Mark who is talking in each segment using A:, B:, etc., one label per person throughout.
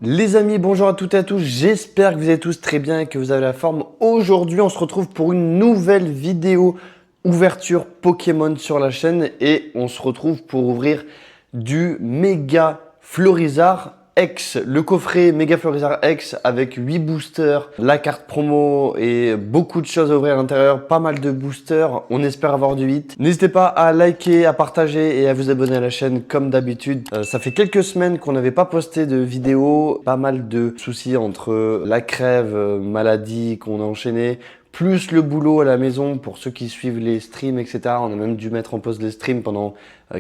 A: Les amis, bonjour à toutes et à tous, j'espère que vous allez tous très bien et que vous avez la forme. Aujourd'hui, on se retrouve pour une nouvelle vidéo ouverture Pokémon sur la chaîne et on se retrouve pour ouvrir du Mega Florizarre X, le coffret Mega Florizarre X avec 8 boosters, la carte promo et beaucoup de choses à ouvrir à l'intérieur, pas mal de boosters, on espère avoir du 8. N'hésitez pas à liker, à partager et à vous abonner à la chaîne comme d'habitude. Ça fait quelques semaines qu'on n'avait pas posté de vidéo, pas mal de soucis entre la crève, maladie qu'on a enchaîné, plus le boulot à la maison pour ceux qui suivent les streams, etc. On a même dû mettre en pause les streams pendant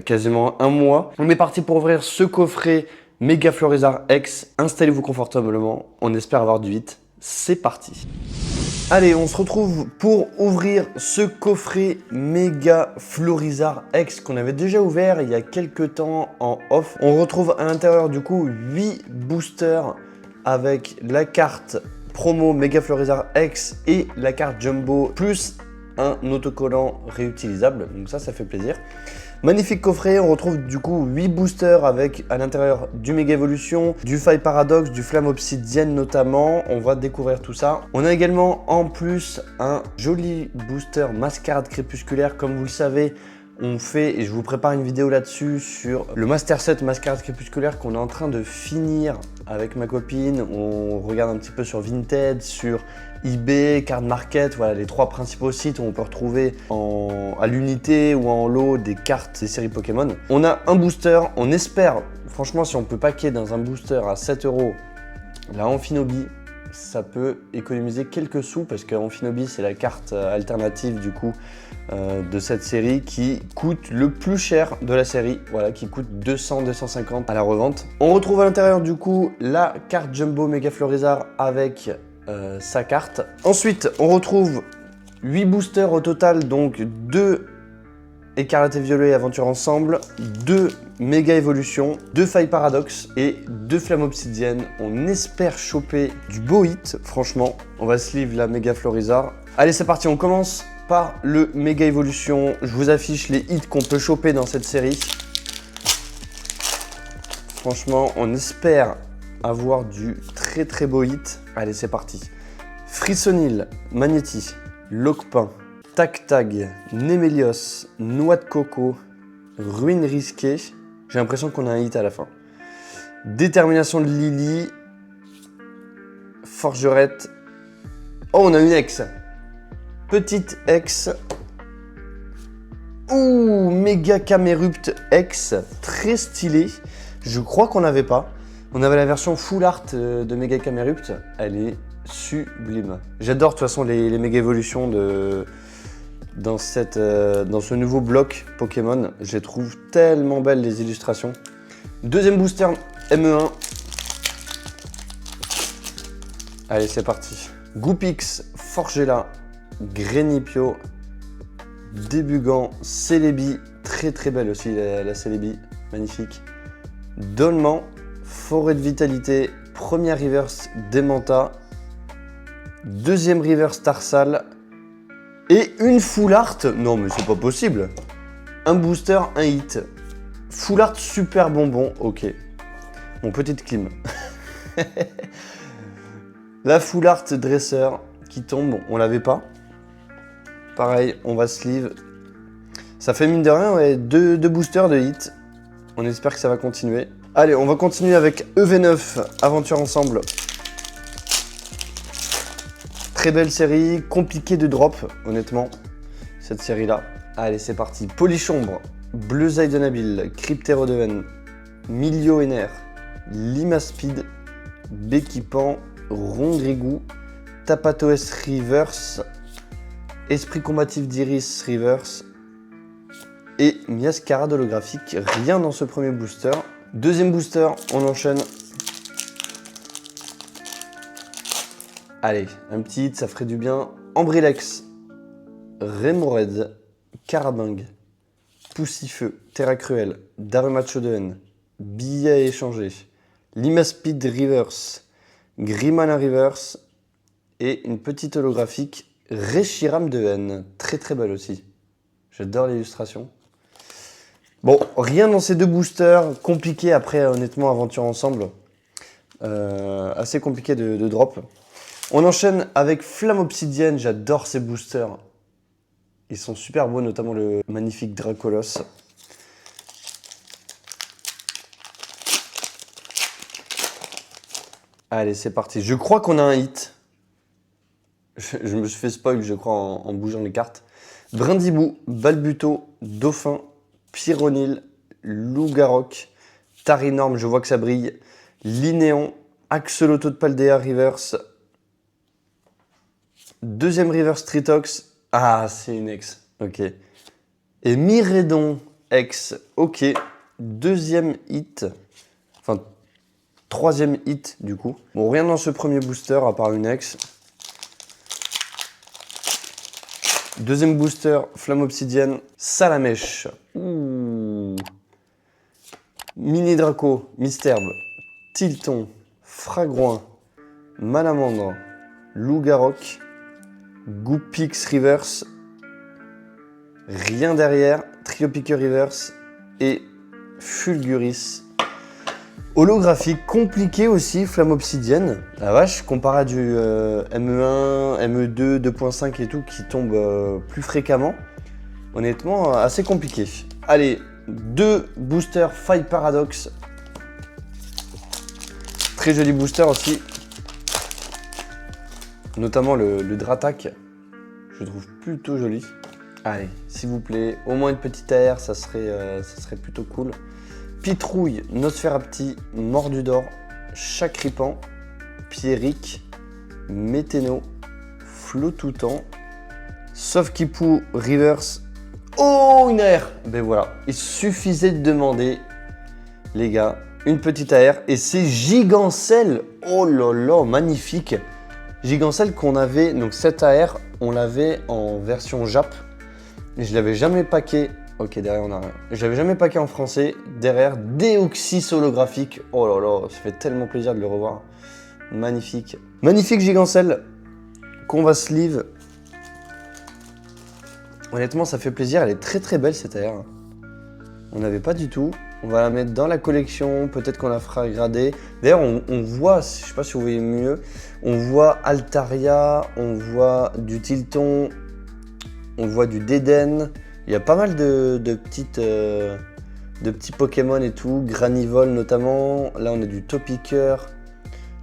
A: quasiment un mois. On est parti pour ouvrir ce coffret Mega Florizarre X. Installez-vous confortablement, on espère avoir du 8. C'est parti. Allez, on se retrouve pour ouvrir ce coffret Mega Florizarre X qu'on avait déjà ouvert il y a quelques temps en off. On retrouve à l'intérieur du coup 8 boosters avec la carte promo Mega Florizarre X et la carte Jumbo plus un autocollant réutilisable. Donc ça fait plaisir. Magnifique coffret, on retrouve du coup 8 boosters avec à l'intérieur du Mega Evolution, du Faille Paradoxe, du Flamme Obsidienne notamment. On va découvrir tout ça. On a également en plus un joli booster Mascarade Crépusculaire. Comme vous le savez, on fait, et je vous prépare une vidéo là-dessus, sur le Master Set Mascarade Crépusculaire qu'on est en train de finir avec ma copine. On regarde un petit peu sur Vinted, sur eBay, Card Market, voilà les 3 principaux sites où on peut retrouver à l'unité ou en lot des cartes des séries Pokémon. On a un booster, on espère, franchement si on peut paquer dans un booster à 7 €, la Amphinobi, ça peut économiser quelques sous parce que Amphinobi c'est la carte alternative du coup de cette série qui coûte le plus cher de la série, voilà, qui coûte 200-250 à la revente. On retrouve à l'intérieur du coup la carte Jumbo Mega Florizarre avec sa carte. Ensuite on retrouve 8 boosters au total, donc 2 Écarlate et Violet Aventure Ensemble, 2 Méga Évolution, 2 Faille Paradoxe et 2 Flamme Obsidienne. On espère choper du beau hit, franchement. On va sleeve la Méga Florizarre. Allez, c'est parti, on commence par le Méga Évolution. Je vous affiche les hits qu'on peut choper dans cette série. Franchement, on espère avoir du très beau hit. Allez, c'est parti. Frissonil, Magnéti, Loquepin, Tac-Tag, Némélios, Noix de Coco, Ruine Risquée. J'ai l'impression qu'on a un hit à la fin. Détermination de Lily, Forgerette. Oh, on a une ex. Petite ex. Ouh, Méga Camerupt ex. Très stylé. Je crois qu'on n'avait pas. On avait la version full art de Méga Camerupt. Elle est sublime. J'adore de toute façon les Méga Évolutions dans ce nouveau bloc Pokémon. Je les trouve tellement belles les illustrations. Deuxième booster ME1. Allez, c'est parti. Goupix, Forgella, Grenipio, Débugant, Celebi, très belle aussi la Celebi, magnifique. Dolman, Forêt de Vitalité, première reverse Demanta, deuxième reverse Tarsal et une full art. Non mais c'est pas possible. Un booster, un hit. Full art super bonbon, ok. Mon petite clim. La full art dresseur qui tombe, on l'avait pas. Pareil, on va sleeve. Ça fait mine de rien, ouais, deux boosters de hit. On espère que ça va continuer. Allez, on va continuer avec EV9, Aventure Ensemble. Très belle série, compliquée de drop, honnêtement, cette série-là. Allez, c'est parti. Polichombre, Bleuzaï de Nabil, Cryptérodeven, Milioénaire, Limaspide, Béquipan, Rongrigou, Tapatoes Reverse, Esprit combatif d'Iris Reverse et Miascarade holographique. Rien dans ce premier booster. Deuxième booster, on enchaîne. Allez, un petit hit, ça ferait du bien. Ambrilex, Remoraid, Carabingue, Poussifeu, Terra Cruel, Darumacho de Haine, Billet à échanger, Limaspide Reverse, Grimana Reverse et une petite holographique Reshiram de Haine. Très belle aussi. J'adore l'illustration. Bon, rien dans ces deux boosters. Compliqué après, honnêtement, Aventure Ensemble. assez compliqué de drop. On enchaîne avec Flamme Obsidienne, j'adore ces boosters. Ils sont super beaux, notamment le magnifique Dracolos. Allez, c'est parti. Je crois qu'on a un hit. Je me suis fait spoil, je crois, en bougeant les cartes. Brindibou, Balbuto, Dauphin, Pyronil, Lougarok, Tarinorm, je vois que ça brille, Linéon, Axolotl de Paldea Reverse, deuxième Reverse Tritox, ah c'est une ex, ok. Et Miredon ex, ok, deuxième hit, enfin troisième hit du coup. Bon, rien dans ce premier booster à part une ex. Deuxième booster, Flamme Obsidienne, Salamèche. Ouh. Mini Draco, Misterbe, Tilton, Fragroin, Malamandre, Lougarok, Goupix Reverse, rien derrière, Triopique Reverse et Fulguris. Holographique, compliqué aussi, Flamme Obsidienne. La vache, comparé à du ME1, ME2, 2.5 et tout qui tombe plus fréquemment. Honnêtement, assez compliqué. Allez, deux boosters Fight Paradox. Très joli booster aussi. Notamment le Dratak. Je trouve plutôt joli. Allez, s'il vous plaît, au moins une petite AR, ça serait plutôt cool. Pitrouille, Nosferapti, Mordudor, Chakripan, Pierrick, Météno, Flotoutan, Sauf-Kipou, Reverse. Oh, une AR! Ben voilà, il suffisait de demander, les gars, une petite AR. Et c'est Gigancelle! Oh là là, magnifique! Gigancelle qu'on avait, donc cette AR, on l'avait en version Jap. Et je l'avais jamais packé. Ok, derrière on a rien. Je l'avais jamais packé en français. Derrière, Deoxys holographique. Oh là là, ça fait tellement plaisir de le revoir. Magnifique. Magnifique Gigancelle qu'on va sleeve. Honnêtement, ça fait plaisir. Elle est très très belle cette AR. On n'avait pas du tout. On va la mettre dans la collection. Peut-être qu'on la fera grader. D'ailleurs, on voit, je sais pas si vous voyez mieux, on voit Altaria, on voit du Tilton, on voit du Déden. Il y a pas mal de petits Pokémon et tout, Granivol notamment. Là, on a du Topiqueur.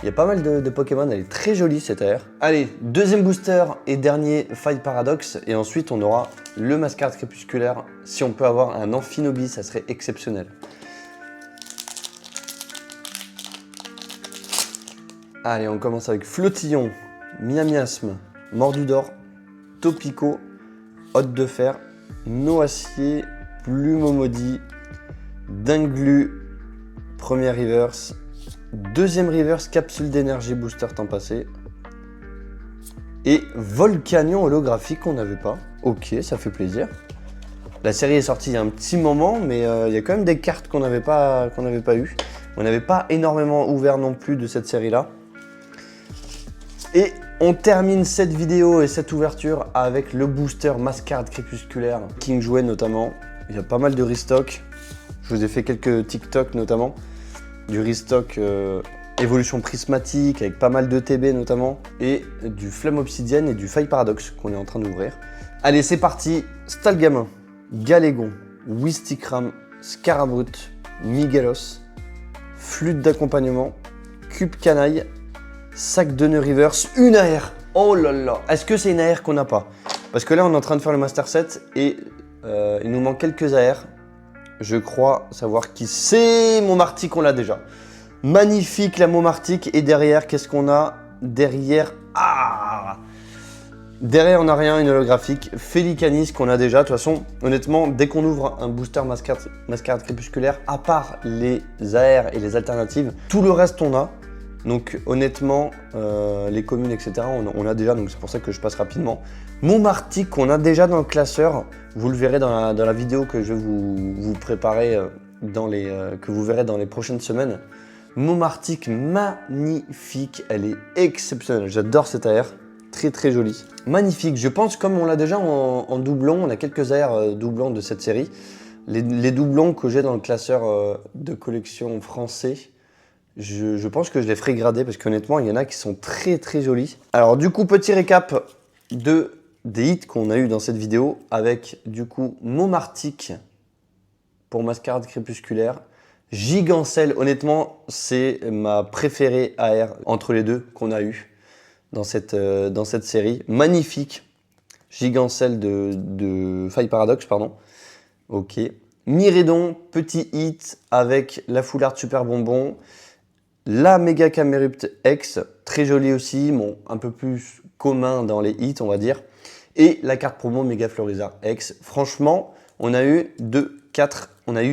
A: Il y a pas mal de Pokémon, elle est très jolie cette AR. Allez, deuxième booster et dernier Fight Paradox. Et ensuite, on aura le Mascarade Crépusculaire. Si on peut avoir un Amphinobi, ça serait exceptionnel. Allez, on commence avec Flotillon, Miamiasme, Mordudor, Topico, Hôte de Fer, Noacier, Plumeau Maudit, Dinglu, première reverse, deuxième reverse, capsule d'énergie booster temps passé, et Volcanion holographique qu'on n'avait pas. Ok, ça fait plaisir. La série est sortie il y a un petit moment, mais il y a quand même des cartes qu'on n'avait pas eues. On n'avait pas énormément ouvert non plus de cette série-là. Et on termine cette vidéo et cette ouverture avec le booster Mascarade Crépusculaire, King Jouet notamment. Il y a pas mal de restock. Je vous ai fait quelques TikTok notamment. Du restock évolution prismatique avec pas mal de TB notamment. Et du Flamme Obsidienne et du Fight Paradox qu'on est en train d'ouvrir. Allez, c'est parti. Stalgamin, Galégon, Wistikram, Scarabrut, Miguelos, Flûte d'accompagnement, Cube Canaille, Sac de nœud reverse, une AR. Oh là là, est-ce que c'est une AR qu'on n'a pas? Parce que là, on est en train de faire le Master Set et il nous manque quelques AR. Je crois savoir qui c'est. Momartic, on l'a déjà. Magnifique la Momartic. Et derrière, qu'est-ce qu'on a? Derrière, derrière, on n'a rien, une holographique. Félicanis qu'on a déjà. De toute façon, honnêtement, dès qu'on ouvre un booster Mascarade Crépusculaire, à part les AR et les alternatives, tout le reste, on a. Donc honnêtement, les communes, etc., on a déjà, donc c'est pour ça que je passe rapidement. Momartic qu'on a déjà dans le classeur, vous le verrez dans la vidéo que je vais vous préparer, que vous verrez dans les prochaines semaines. Momartic, magnifique, elle est exceptionnelle, j'adore cette AR, très très jolie. Magnifique, je pense comme on l'a déjà en doublon, on a quelques AR doublons de cette série. Les doublons que j'ai dans le classeur de collection français, Je pense que je les ferai grader parce qu'honnêtement, il y en a qui sont très très jolis. Alors du coup, petit récap des hits qu'on a eu dans cette vidéo avec du coup Momartic pour Mascarade Crépusculaire. Gigancelle, honnêtement, c'est ma préférée AR entre les deux qu'on a eu dans cette série. Magnifique. Gigancelle de Faille Paradox, pardon. Ok. Myrédon, petit hit avec la Full Art Super Bonbon. La Mega Camerupt X, très jolie aussi, bon, un peu plus commun dans les hits, on va dire. Et la carte promo Mega Florizard X. Franchement, on a eu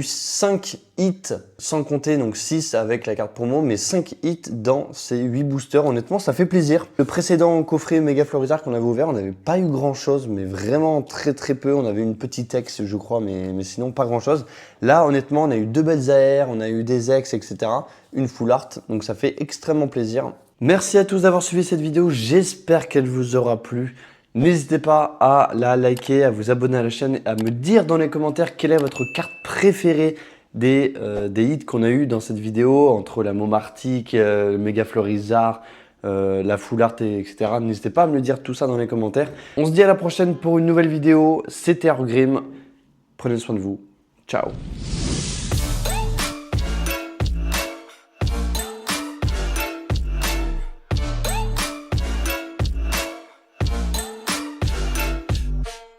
A: 5 hits, sans compter donc 6 avec la carte promo, mais 5 hits dans ces 8 boosters. Honnêtement, ça fait plaisir. Le précédent coffret Mega Florizard qu'on avait ouvert, on n'avait pas eu grand chose, mais vraiment très très peu. On avait une petite X, je crois, mais sinon pas grand chose. Là, honnêtement, on a eu 2 belles AR, on a eu des X, etc. Une full art, donc ça fait extrêmement plaisir. Merci à tous d'avoir suivi cette vidéo, j'espère qu'elle vous aura plu. N'hésitez pas à la liker, à vous abonner à la chaîne, à me dire dans les commentaires quelle est votre carte préférée des hits qu'on a eu dans cette vidéo, entre la Momartic, le Mega Florizard, la Full Art, etc. N'hésitez pas à me le dire tout ça dans les commentaires. On se dit à la prochaine pour une nouvelle vidéo. C'était Orgrim. Prenez soin de vous. Ciao.